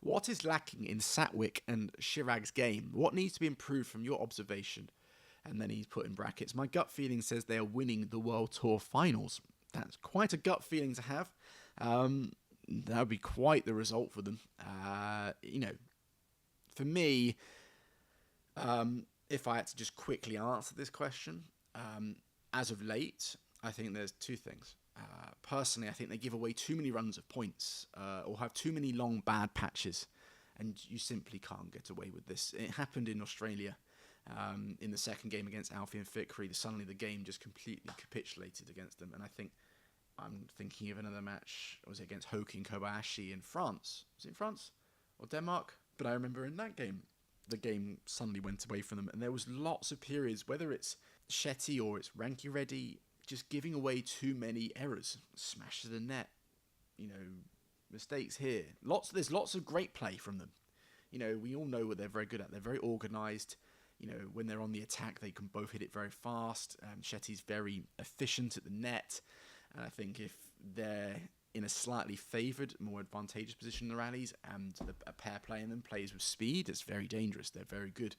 What is lacking in Satwik and Chirag's game? What needs to be improved from your observation? And then he's put in brackets, my gut feeling says they are winning the World Tour finals. That's quite a gut feeling to have. That would be quite the result for them. For me, if I had to just quickly answer this question, as of late, I think there's two things. Personally, I think they give away too many runs of points or have too many long bad patches, and you simply can't get away with this. It happened in Australia in the second game against Alfie and Fikri. Suddenly the game just completely capitulated against them, and I think I'm thinking of another match. Was it against Hoki and Kobayashi in France? Was it in France or Denmark? But I remember in that game, the game suddenly went away from them, and there was lots of periods, whether it's Shetty or it's Rankireddy, just giving away too many errors, smash to the net, mistakes here. There's lots of great play from them. We all know what they're very good at. They're very organised. When they're on the attack, they can both hit it very fast. Shetty's very efficient at the net. And I think if they're in a slightly favoured, more advantageous position in the rallies, and a pair playing them plays with speed, it's very dangerous. They're very good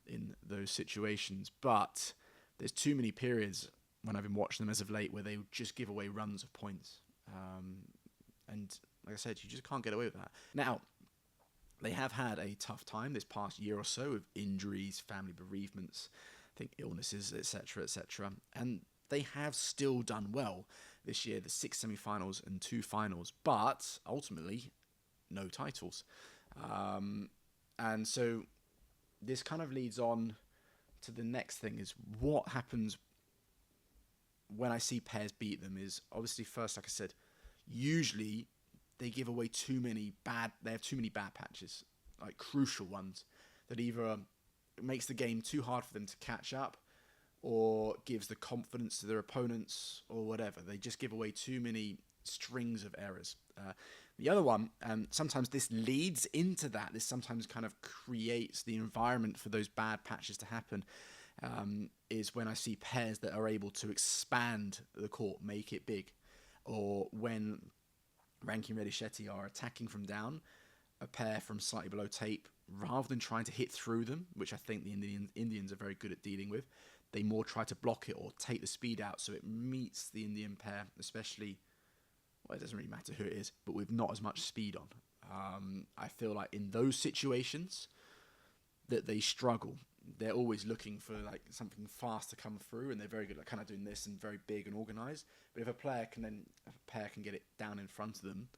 in those situations. But there's too many periods when I've been watching them as of late where they would just give away runs of points. And like I said, you just can't get away with that. Now, they have had a tough time this past year or so with injuries, family bereavements, I think illnesses, etc., etc. And they have still done well this year, the 6 semi-finals and 2 finals, but ultimately no titles. And so this kind of leads on to the next thing, is what happens when I see pairs beat them. Is obviously first, like I said, usually they give away they have too many bad patches, like crucial ones, that either makes the game too hard for them to catch up or gives the confidence to their opponents or whatever. They just give away too many strings of errors. The other one, and sometimes this leads into that, this sometimes kind of creates the environment for those bad patches to happen, is when I see pairs that are able to expand the court, make it big, or when Rankireddy Shetty are attacking from down, a pair from slightly below tape, rather than trying to hit through them, which I think the Indians are very good at dealing with, they more try to block it or take the speed out so it meets the Indian pair, especially, well, it doesn't really matter who it is, but with not as much speed on. I feel like in those situations that they struggle. They're always looking for like something fast to come through, and they're very good at kind of doing this and very big and organised. But if a pair can get it down in front of them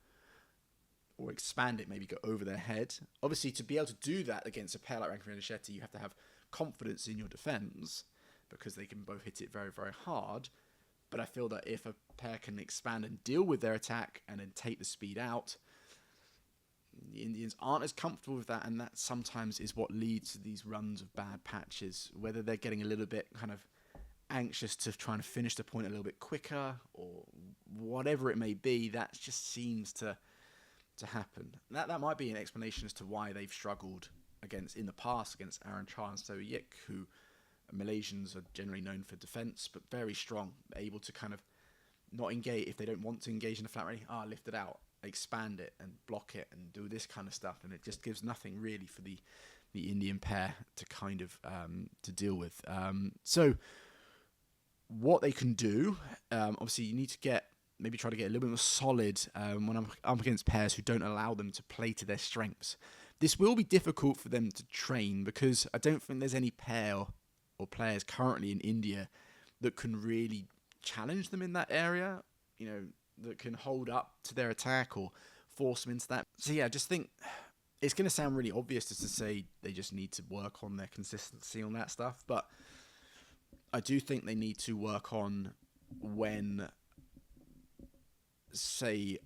or expand it, maybe go over their head. Obviously, to be able to do that against a pair like Rankireddy Shetty, you have to have confidence in your defence because they can both hit it very, very hard. But I feel that if a pair can expand and deal with their attack and then take the speed out, the Indians aren't as comfortable with that, and that sometimes is what leads to these runs of bad patches, whether they're getting a little bit kind of anxious to try and finish the point a little bit quicker or whatever it may be. That just seems to happen. That might be an explanation as to why they've struggled in the past against Arunchal and Soyik, who Malaysians are generally known for defence, but very strong, able to kind of not engage if they don't want to engage in a flat rally. Lift it out, expand it, and block it, and do this kind of stuff, and it just gives nothing really for the Indian pair to kind of to deal with. So what they can do, obviously, you need to maybe try to get a little bit more solid when I'm up against pairs who don't allow them to play to their strengths. This will be difficult for them to train because I don't think there's any pair or players currently in India that can really challenge them in that area, that can hold up to their attack or force them into that. So yeah, I just think it's going to sound really obvious just to say they just need to work on their consistency on that stuff, but I do think they need to work on when, say,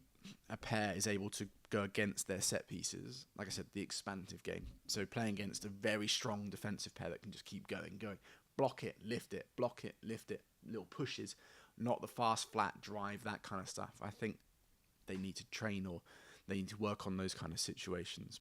a pair is able to go against their set pieces, like I said, the expansive game. So playing against a very strong defensive pair that can just keep going, block it, lift it, block it, lift it, little pushes, not the fast, flat drive, that kind of stuff. I think they need to train or they need to work on those kind of situations.